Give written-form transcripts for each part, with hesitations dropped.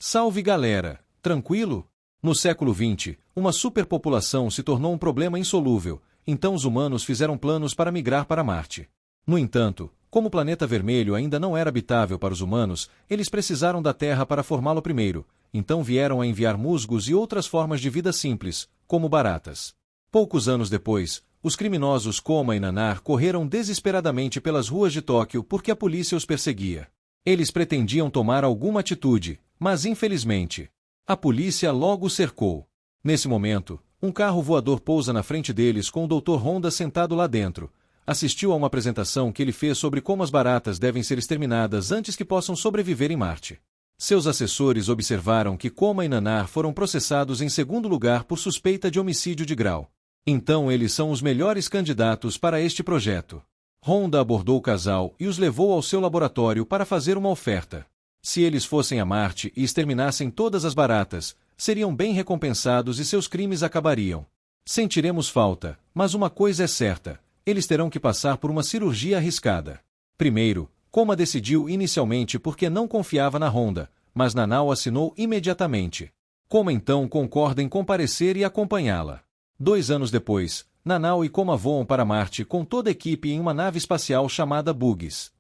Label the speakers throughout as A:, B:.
A: Salve galera, tranquilo? No século XX, uma superpopulação se tornou um problema insolúvel, então os humanos fizeram planos para migrar para Marte. No entanto, como o planeta vermelho ainda não era habitável para os humanos, eles precisaram da Terra para formá-lo primeiro, então vieram a enviar musgos e outras formas de vida simples, como baratas. Poucos anos depois, os criminosos Koma e Nanar correram desesperadamente pelas ruas de Tóquio porque a polícia os perseguia. Eles pretendiam tomar alguma atitude, mas infelizmente, a polícia logo os cercou. Nesse momento, um carro voador pousa na frente deles com o Dr. Honda sentado lá dentro. Assistiu a uma apresentação que ele fez sobre como as baratas devem ser exterminadas antes que possam sobreviver em Marte. Seus assessores observaram que Koma e Nanar foram processados em segundo lugar por suspeita de homicídio de grau. Então eles são os melhores candidatos para este projeto. Honda abordou o casal e os levou ao seu laboratório para fazer uma oferta. Se eles fossem a Marte e exterminassem todas as baratas, seriam bem recompensados e seus crimes acabariam. Sentiremos falta, mas uma coisa é certa, eles terão que passar por uma cirurgia arriscada. Primeiro, Koma decidiu inicialmente porque não confiava na Honda, mas Nanao assinou imediatamente. Koma então concorda em comparecer e acompanhá-la. 2 anos depois, Nanao e Koma voam para Marte com toda a equipe em uma nave espacial chamada Bugis.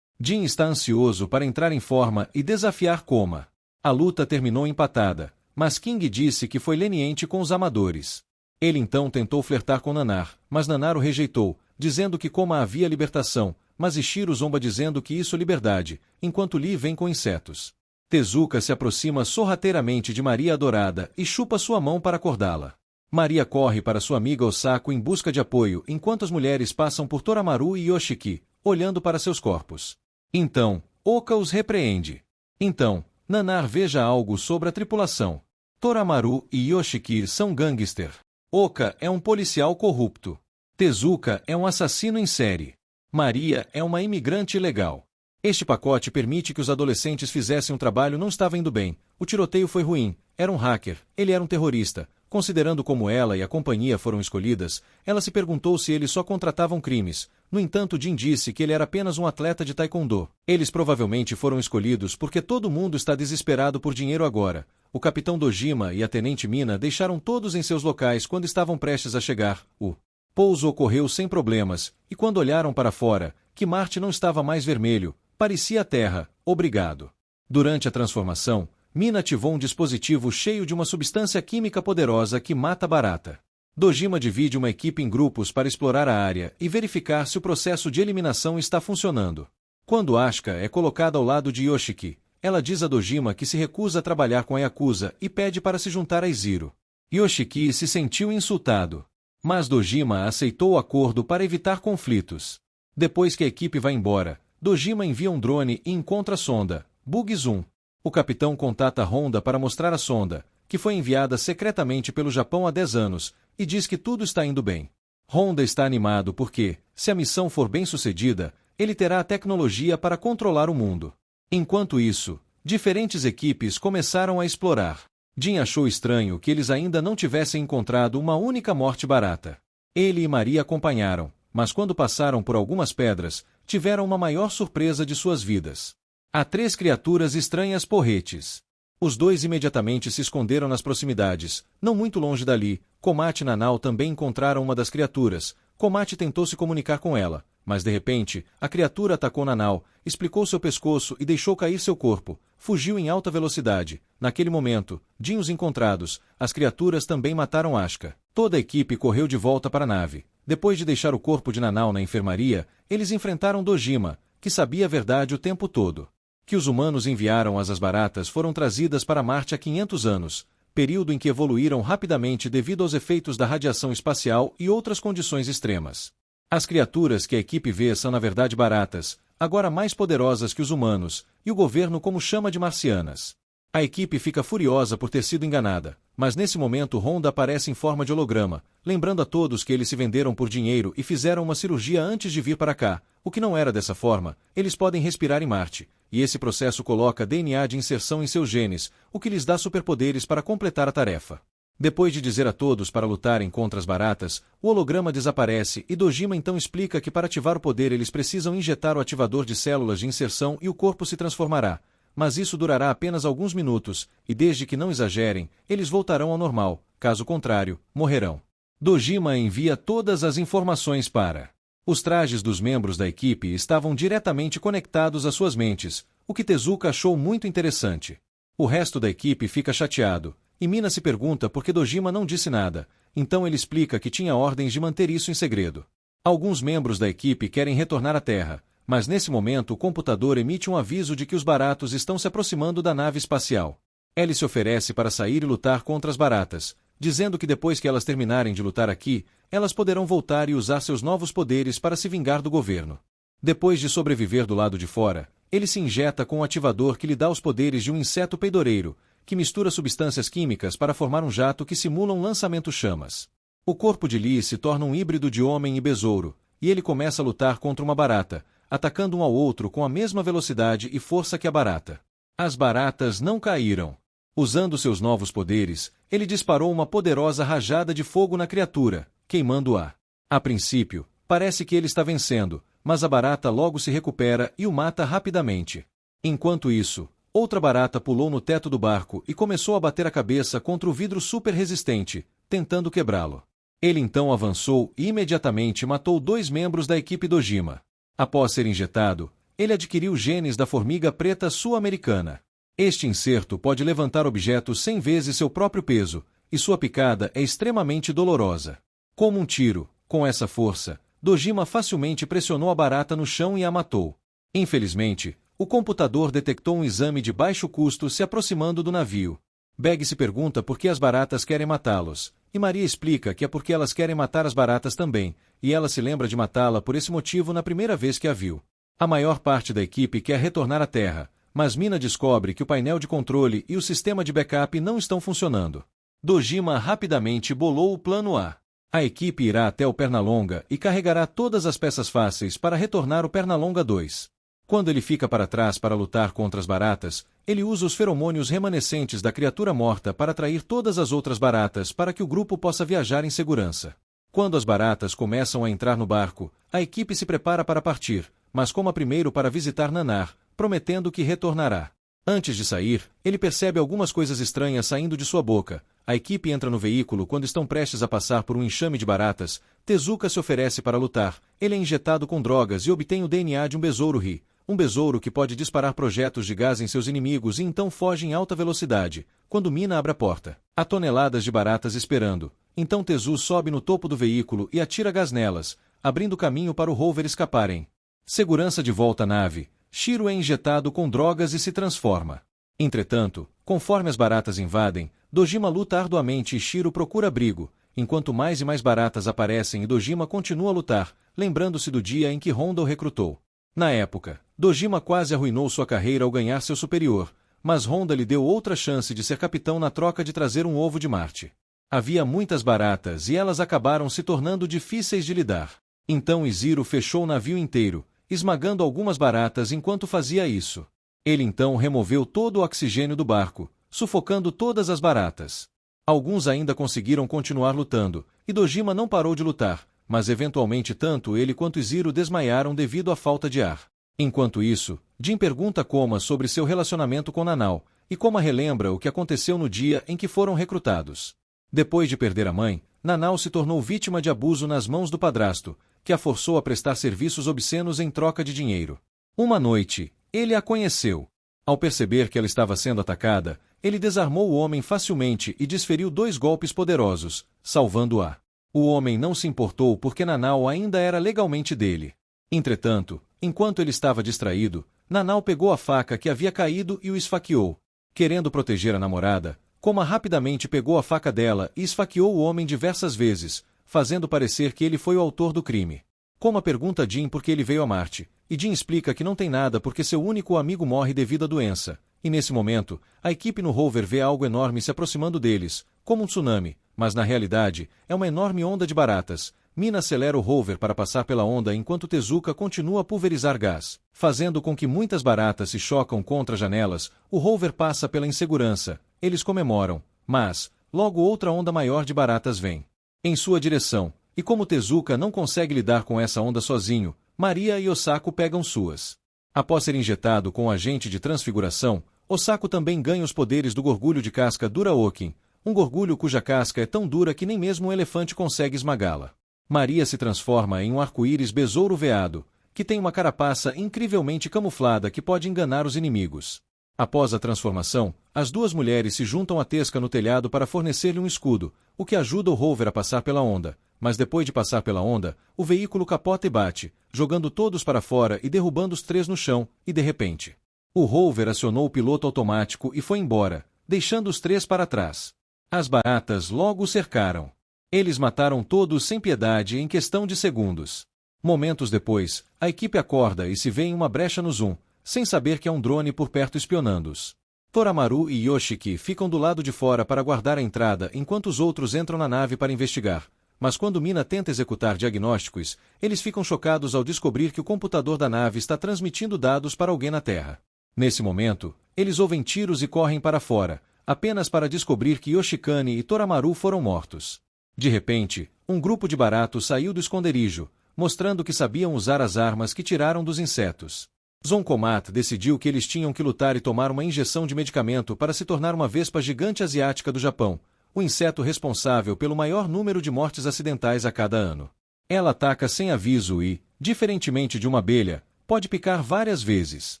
A: Jin está ansioso para entrar em forma e desafiar Koma. A luta terminou empatada, mas King disse que foi leniente com os amadores. Ele então tentou flertar com Nanar, mas Nanar o rejeitou, dizendo que Koma havia libertação, mas Ishiro zomba dizendo que isso é liberdade, enquanto Lee vem com insetos. Tezuka se aproxima sorrateiramente de Maria Adorada e chupa sua mão para acordá-la. Maria corre para sua amiga Osako em busca de apoio enquanto as mulheres passam por Toramaru e Yoshiki, olhando para seus corpos. Então, Oka os repreende. Então, Nanar veja algo sobre a tripulação. Toramaru e Yoshiki são gangster. Oka é um policial corrupto. Tezuka é um assassino em série. Maria é uma imigrante ilegal. Este pacote permite que os adolescentes fizessem um trabalho não estava indo bem. O tiroteio foi ruim. Era um hacker. Ele era um terrorista. Considerando como ela e a companhia foram escolhidas, ela se perguntou se eles só contratavam crimes. No entanto, Jin disse que ele era apenas um atleta de taekwondo. Eles provavelmente foram escolhidos porque todo mundo está desesperado por dinheiro agora. O capitão Dojima e a tenente Mina deixaram todos em seus locais quando estavam prestes a chegar. O pouso ocorreu sem problemas, e quando olharam para fora, que Marte não estava mais vermelho, parecia a Terra. Obrigado. Durante a transformação, Mina ativou um dispositivo cheio de uma substância química poderosa que mata barata. Dojima divide uma equipe em grupos para explorar a área e verificar se o processo de eliminação está funcionando. Quando Asuka é colocada ao lado de Yoshiki, ela diz a Dojima que se recusa a trabalhar com a Yakuza e pede para se juntar a Iziro. Yoshiki se sentiu insultado. Mas Dojima aceitou o acordo para evitar conflitos. Depois que a equipe vai embora, Dojima envia um drone e encontra a sonda, Bugis 1. O capitão contata Honda para mostrar a sonda, que foi enviada secretamente pelo Japão há 10 anos, e diz que tudo está indo bem. Honda está animado porque, se a missão for bem sucedida, ele terá a tecnologia para controlar o mundo. Enquanto isso, diferentes equipes começaram a explorar. Jin achou estranho que eles ainda não tivessem encontrado uma única morte barata. Ele e Maria acompanharam, mas quando passaram por algumas pedras, tiveram uma maior surpresa de suas vidas. Há 3 criaturas estranhas porretes. Os 2 imediatamente se esconderam nas proximidades, não muito longe dali. Komate e Nanao também encontraram uma das criaturas. Komate tentou se comunicar com ela, mas de repente, a criatura atacou Nanao, explicou seu pescoço e deixou cair seu corpo. Fugiu em alta velocidade. Naquele momento, Jin os encontrados, as criaturas também mataram Asuka. Toda a equipe correu de volta para a nave. Depois de deixar o corpo de Nanao na enfermaria, eles enfrentaram Dojima, que sabia a verdade o tempo todo. Que os humanos enviaram as baratas foram trazidas para Marte há 500 anos, período em que evoluíram rapidamente devido aos efeitos da radiação espacial e outras condições extremas. As criaturas que a equipe vê são na verdade baratas, agora mais poderosas que os humanos, e o governo como chama de marcianas. A equipe fica furiosa por ter sido enganada, mas nesse momento Honda aparece em forma de holograma, lembrando a todos que eles se venderam por dinheiro e fizeram uma cirurgia antes de vir para cá, o que não era dessa forma. Eles podem respirar em Marte, e esse processo coloca DNA de inserção em seus genes, o que lhes dá superpoderes para completar a tarefa. Depois de dizer a todos para lutarem contra as baratas, o holograma desaparece e Dojima então explica que para ativar o poder eles precisam injetar o ativador de células de inserção e o corpo se transformará. mas isso durará apenas alguns minutos, e desde que não exagerem, eles voltarão ao normal, caso contrário, morrerão. Dojima envia todas as informações para. Os trajes dos membros da equipe estavam diretamente conectados às suas mentes, o que Tezuka achou muito interessante. O resto da equipe fica chateado, e Mina se pergunta por que Dojima não disse nada, então ele explica que tinha ordens de manter isso em segredo. Alguns membros da equipe querem retornar à Terra, mas nesse momento o computador emite um aviso de que os baratos estão se aproximando da nave espacial. Ellie se oferece para sair e lutar contra as baratas, dizendo que depois que elas terminarem de lutar aqui, elas poderão voltar e usar seus novos poderes para se vingar do governo. Depois de sobreviver do lado de fora, ele se injeta com um ativador que lhe dá os poderes de um inseto peidoreiro, que mistura substâncias químicas para formar um jato que simula um lançamento-chamas. O corpo de Lee se torna um híbrido de homem e besouro, e ele começa a lutar contra uma barata, atacando um ao outro com a mesma velocidade e força que a barata. As baratas não caíram. Usando seus novos poderes, ele disparou uma poderosa rajada de fogo na criatura, queimando-a. A princípio, parece que ele está vencendo, mas a barata logo se recupera e o mata rapidamente. Enquanto isso, outra barata pulou no teto do barco e começou a bater a cabeça contra o vidro super resistente, tentando quebrá-lo. Ele então avançou e imediatamente matou 2 membros da equipe Dojima. Após ser injetado, ele adquiriu genes da formiga preta sul-americana. Este inserto pode levantar objetos 100 vezes seu próprio peso, e sua picada é extremamente dolorosa. Como um tiro, com essa força, Dojima facilmente pressionou a barata no chão e a matou. Infelizmente, o computador detectou um exame de baixo custo se aproximando do navio. Beg se pergunta por que as baratas querem matá-los, e Maria explica que é porque elas querem matar as baratas também, e ela se lembra de matá-la por esse motivo na primeira vez que a viu. A maior parte da equipe quer retornar à Terra, mas Mina descobre que o painel de controle e o sistema de backup não estão funcionando. Dojima rapidamente bolou o plano A. A equipe irá até o Pernalonga e carregará todas as peças fáceis para retornar o Pernalonga 2. Quando ele fica para trás para lutar contra as baratas, ele usa os feromônios remanescentes da criatura morta para atrair todas as outras baratas para que o grupo possa viajar em segurança. Quando as baratas começam a entrar no barco, a equipe se prepara para partir, mas coma primeiro para visitar Nanar, prometendo que retornará. Antes de sair, ele percebe algumas coisas estranhas saindo de sua boca. A equipe entra no veículo quando estão prestes a passar por um enxame de baratas. Tezuka se oferece para lutar. Ele é injetado com drogas e obtém o DNA de um besouro Ri, um besouro que pode disparar projetos de gás em seus inimigos e então foge em alta velocidade. Quando Mina abre a porta, há toneladas de baratas esperando. Então Tezu sobe no topo do veículo e atira gás nelas, abrindo caminho para o rover escaparem. Segurança de volta à nave. Shiro é injetado com drogas e se transforma. Entretanto, conforme as baratas invadem, Dojima luta arduamente e Shiro procura abrigo, enquanto mais e mais baratas aparecem e Dojima continua a lutar, lembrando-se do dia em que Honda o recrutou. Na época, Dojima quase arruinou sua carreira ao ganhar seu superior, mas Honda lhe deu outra chance de ser capitão na troca de trazer um ovo de Marte. Havia muitas baratas e elas acabaram se tornando difíceis de lidar. Então Iziro fechou o navio inteiro, esmagando algumas baratas enquanto fazia isso. Ele então removeu todo o oxigênio do barco, sufocando todas as baratas. Alguns ainda conseguiram continuar lutando, e Dojima não parou de lutar, mas eventualmente tanto ele quanto Iziro desmaiaram devido à falta de ar. Enquanto isso, Jin pergunta Koma sobre seu relacionamento com Nanao, e Koma relembra o que aconteceu no dia em que foram recrutados. Depois de perder a mãe, Nanao se tornou vítima de abuso nas mãos do padrasto, que a forçou a prestar serviços obscenos em troca de dinheiro. Uma noite, ele a conheceu. Ao perceber que ela estava sendo atacada, ele desarmou o homem facilmente e desferiu 2 golpes poderosos, salvando-a. O homem não se importou porque Nanao ainda era legalmente dele. Entretanto, enquanto ele estava distraído, Nanao pegou a faca que havia caído e o esfaqueou. Querendo proteger a namorada, Koma rapidamente pegou a faca dela e esfaqueou o homem diversas vezes, fazendo parecer que ele foi o autor do crime. Koma pergunta a Jin por que ele veio a Marte, e Jin explica que não tem nada porque seu único amigo morre devido à doença, e nesse momento, a equipe no rover vê algo enorme se aproximando deles, como um tsunami, mas na realidade, é uma enorme onda de baratas. Mina acelera o rover para passar pela onda enquanto Tezuka continua a pulverizar gás, fazendo com que muitas baratas se chocam contra janelas. O rover passa pela insegurança, eles comemoram, mas, logo outra onda maior de baratas vem em sua direção, e como Tezuka não consegue lidar com essa onda sozinho, Maria e Osako pegam suas Após ser injetado com o agente de transfiguração, Osako também ganha os poderes do gorgulho de casca dura Okin, um gorgulho cuja casca é tão dura que nem mesmo um elefante consegue esmagá-la. Maria se transforma em um arco-íris besouro veado, que tem uma carapaça incrivelmente camuflada que pode enganar os inimigos. Após a transformação, as duas mulheres se juntam a Tesca no telhado para fornecer-lhe um escudo, o que ajuda o rover a passar pela onda, mas depois de passar pela onda, o veículo capota e bate, jogando todos para fora e derrubando os três no chão, e de repente, o rover acionou o piloto automático e foi embora, deixando os três para trás. As baratas logo o cercaram. Eles mataram todos sem piedade em questão de segundos. Momentos depois, a equipe acorda e se vê em uma brecha no Zoom, sem saber que há um drone por perto espionando-os. Toramaru e Yoshiki ficam do lado de fora para guardar a entrada enquanto os outros entram na nave para investigar, mas quando Mina tenta executar diagnósticos, eles ficam chocados ao descobrir que o computador da nave está transmitindo dados para alguém na Terra. Nesse momento, eles ouvem tiros e correm para fora, apenas para descobrir que Yoshikane e Toramaru foram mortos. De repente, um grupo de baratos saiu do esconderijo, mostrando que sabiam usar as armas que tiraram dos insetos. Zonkomat decidiu que eles tinham que lutar e tomar uma injeção de medicamento para se tornar uma vespa gigante asiática do Japão, o inseto responsável pelo maior número de mortes acidentais a cada ano. Ela ataca sem aviso e, diferentemente de uma abelha, pode picar várias vezes.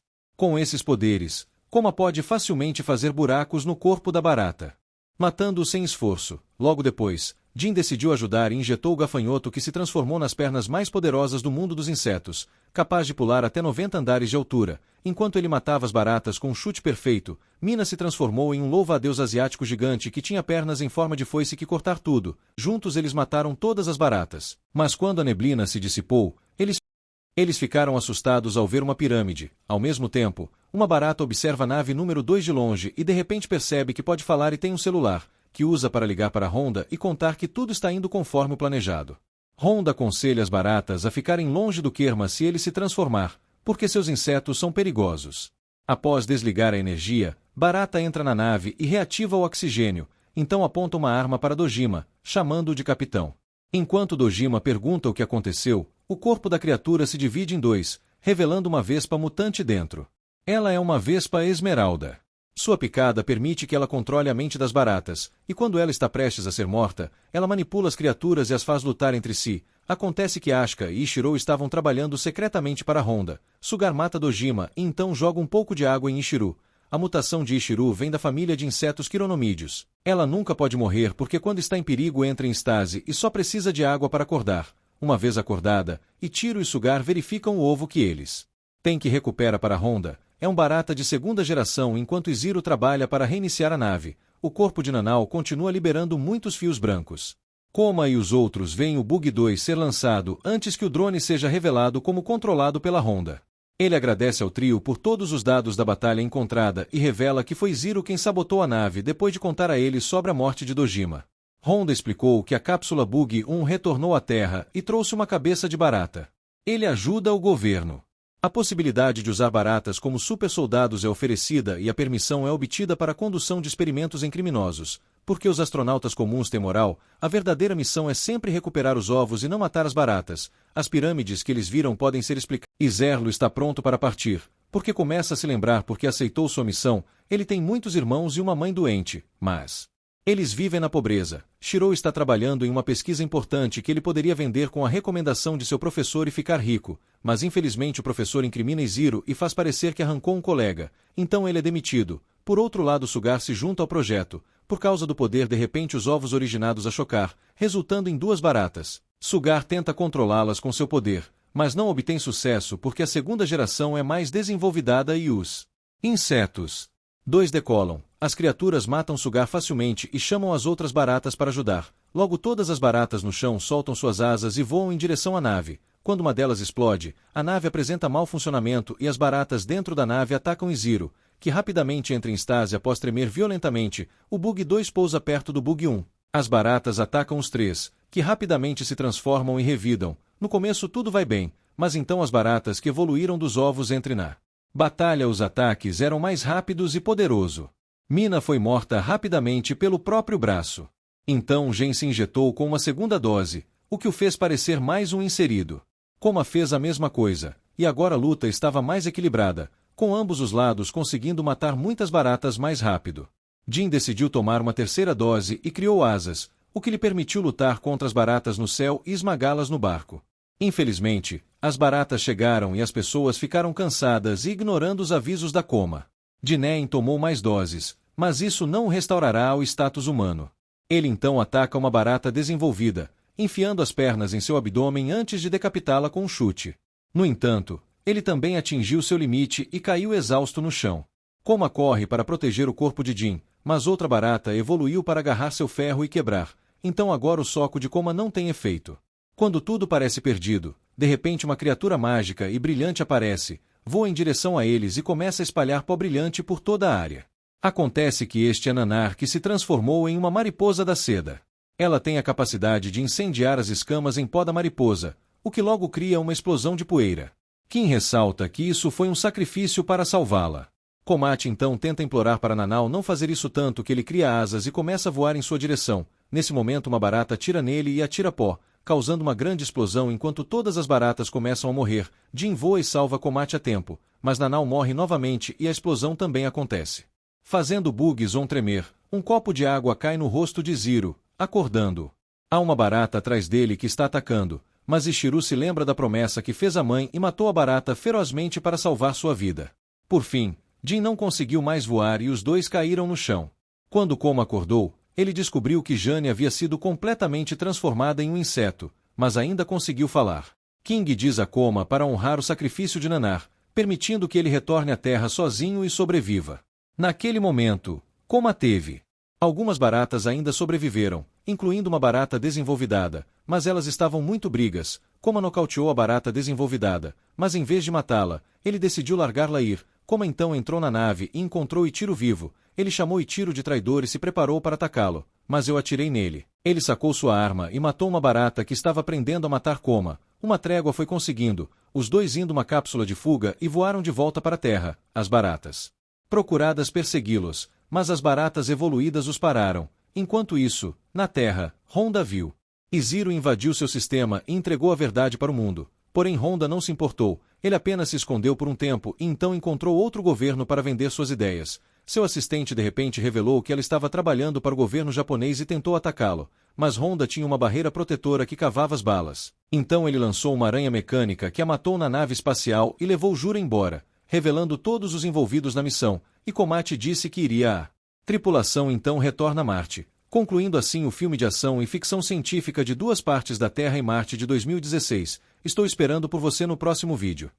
A: Com esses poderes, Koma pode facilmente fazer buracos no corpo da barata, matando-o sem esforço. Logo depois, Jin decidiu ajudar e injetou o gafanhoto que se transformou nas pernas mais poderosas do mundo dos insetos, capaz de pular até 90 andares de altura. Enquanto ele matava as baratas com um chute perfeito, Mina se transformou em um louva-a-Deus asiático gigante que tinha pernas em forma de foice que cortar tudo. Juntos eles mataram todas as baratas. Mas quando a neblina se dissipou, eles ficaram assustados ao ver uma pirâmide. Ao mesmo tempo, uma barata observa a nave número 2 de longe e de repente percebe que pode falar e tem um celular, que usa para ligar para Honda e contar que tudo está indo conforme o planejado. Honda aconselha as baratas a ficarem longe do Kerma se ele se transformar, porque seus insetos são perigosos. Após desligar a energia, Barata entra na nave e reativa o oxigênio, então aponta uma arma para Dojima, chamando-o de capitão. Enquanto Dojima pergunta o que aconteceu, o corpo da criatura se divide em dois, revelando uma vespa mutante dentro. Ela é uma vespa esmeralda. Sua picada permite que ela controle a mente das baratas, e quando ela está prestes a ser morta, ela manipula as criaturas e as faz lutar entre si. Acontece que Asuka e Ichiro estavam trabalhando secretamente para Honda. Sugar mata Dojima e então joga um pouco de água em Ichiro. A mutação de Ichiro vem da família de insetos quironomídeos. Ela nunca pode morrer porque quando está em perigo entra em estase e só precisa de água para acordar. Uma vez acordada, Ichiro e Sugar verificam o ovo que eles têm que recupera para Honda. É um barata de segunda geração enquanto Iziro trabalha para reiniciar a nave. O corpo de Nanao continua liberando muitos fios brancos. Koma e os outros veem o Bug 2 ser lançado antes que o drone seja revelado como controlado pela Honda. Ele agradece ao trio por todos os dados da batalha encontrada e revela que foi Ziro quem sabotou a nave depois de contar a eles sobre a morte de Dojima. Honda explicou que a cápsula Bug 1 retornou à Terra e trouxe uma cabeça de barata. Ele ajuda o governo. A possibilidade de usar baratas como super-soldados é oferecida e a permissão é obtida para a condução de experimentos em criminosos. Porque os astronautas comuns têm moral, a verdadeira missão é sempre recuperar os ovos e não matar as baratas. As pirâmides que eles viram podem ser explicadas. E Zerlo está pronto para partir, porque começa a se lembrar porque aceitou sua missão. Ele tem muitos irmãos e uma mãe doente, mas eles vivem na pobreza. Shiro está trabalhando em uma pesquisa importante que ele poderia vender com a recomendação de seu professor e ficar rico, mas infelizmente o professor incrimina Iziro e faz parecer que arrancou um colega, então ele é demitido. Por outro lado, Sugar se junta ao projeto. Por causa do poder, de repente os ovos originados a chocar, resultando em duas baratas. Sugar tenta controlá-las com seu poder, mas não obtém sucesso porque a segunda geração é mais desenvolvida e os insetos 2 decolam. As criaturas matam Sugar facilmente e chamam as outras baratas para ajudar. Logo todas as baratas no chão soltam suas asas e voam em direção à nave. Quando uma delas explode, a nave apresenta mau funcionamento e as baratas dentro da nave atacam Iziro, que rapidamente entra em estase após tremer violentamente. O Bug 2 pousa perto do Bug 1. As baratas atacam os três, que rapidamente se transformam e revidam. No começo tudo vai bem, mas então as baratas que evoluíram dos ovos entram na batalha. Os ataques eram mais rápidos e poderoso. Mina foi morta rapidamente pelo próprio braço. Então Gen se injetou com uma segunda dose, o que o fez parecer mais um inserido. Koma fez a mesma coisa. e agora a luta estava mais equilibrada, com ambos os lados conseguindo matar muitas baratas mais rápido. Jin decidiu tomar uma terceira dose e criou asas, o que lhe permitiu lutar contra as baratas no céu e esmagá-las no barco. Infelizmente, as baratas chegaram e as pessoas ficaram cansadas e ignorando os avisos da coma. Dinéin tomou mais doses, mas isso não o restaurará ao status humano. Ele então ataca uma barata desenvolvida, enfiando as pernas em seu abdômen antes de decapitá-la com um chute. No entanto, ele também atingiu seu limite e caiu exausto no chão. Koma corre para proteger o corpo de Jin, mas outra barata evoluiu para agarrar seu ferro e quebrar, então agora o soco de Koma não tem efeito. Quando tudo parece perdido, de repente uma criatura mágica e brilhante aparece, voa em direção a eles e começa a espalhar pó brilhante por toda a área. Acontece que este é Nanar que se transformou em uma mariposa da seda. Ela tem a capacidade de incendiar as escamas em pó da mariposa, o que logo cria uma explosão de poeira. Kim ressalta que isso foi um sacrifício para salvá-la. Komachi então tenta implorar para Nanao não fazer isso tanto que ele cria asas e começa a voar em sua direção. Nesse momento uma barata atira nele e atira pó, causando uma grande explosão enquanto todas as baratas começam a morrer. Jin voa e salva Komachi a tempo, mas Nanao morre novamente e a explosão também acontece. Fazendo Bugzon tremer, um copo de água cai no rosto de Ziro, acordando-o. Há uma barata atrás dele que está atacando, mas Ichiru se lembra da promessa que fez à mãe e matou a barata ferozmente para salvar sua vida. Por fim, Jin não conseguiu mais voar e os dois caíram no chão. Quando Koma acordou, ele descobriu que Jane havia sido completamente transformada em um inseto, mas ainda conseguiu falar. King diz a Koma para honrar o sacrifício de Nanar, permitindo que ele retorne à Terra sozinho e sobreviva. Naquele momento, Koma teve. Algumas baratas ainda sobreviveram, incluindo uma barata desenvolvidada, mas elas estavam muito brigas. Koma nocauteou a barata desenvolvidada, mas em vez de matá-la, ele decidiu largá-la ir. Koma então entrou na nave e encontrou Ichiro vivo. Ele chamou Ichiro de traidor e se preparou para atacá-lo, mas eu atirei nele. Ele sacou sua arma e matou uma barata que estava aprendendo a matar Koma. Uma trégua foi conseguindo, os dois indo uma cápsula de fuga e voaram de volta para a Terra. As baratas procuradas persegui-los, mas as baratas evoluídas os pararam. Enquanto isso, na Terra, Honda viu. Ziro invadiu seu sistema e entregou a verdade para o mundo. Porém Honda não se importou, ele apenas se escondeu por um tempo e então encontrou outro governo para vender suas ideias. Seu assistente de repente revelou que ela estava trabalhando para o governo japonês e tentou atacá-lo, mas Honda tinha uma barreira protetora que cavava as balas. Então ele lançou uma aranha mecânica que a matou na nave espacial e levou Juro embora, revelando todos os envolvidos na missão, e Komachi disse que iria a tripulação então retorna a Marte, concluindo assim o filme de ação e ficção científica de 2 partes da Terra e Marte de 2016. Estou esperando por você no próximo vídeo.